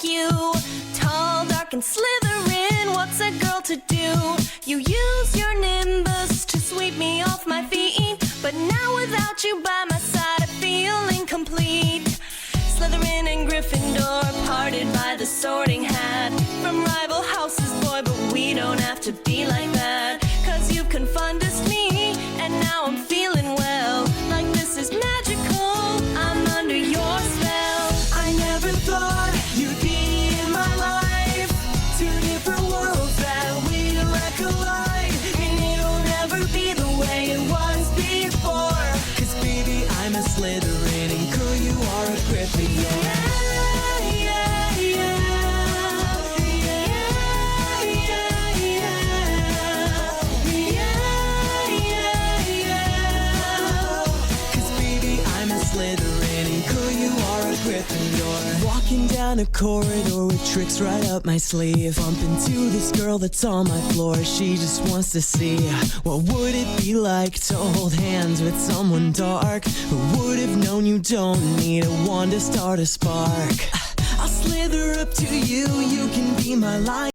you. Tall, dark, and Slytherin, what's a girl to do? You use your nimbus to sweep me off my feet, but now without you by my side I feel incomplete. Slytherin and Gryffindor parted by the sorting hat. From rival houses, boy, but we don't have to be like that. 'Cause you've confunded me, and now I'm feeling well. Like this is magical, I'm under your spell. I never thought you'd be in my life. Two different worlds that we let collide, and it'll never be the way it was before. 'Cause baby, I'm a Slytherin, and girl, you are a Gryffindor. Walking down a corridor with tricks right up my sleeve. Bump into this girl that's on my floor. She just wants to see what would it be like to hold hands with someone dark. Who would have known you don't need a wand to start a spark? I'll slither up to you, you can be my light.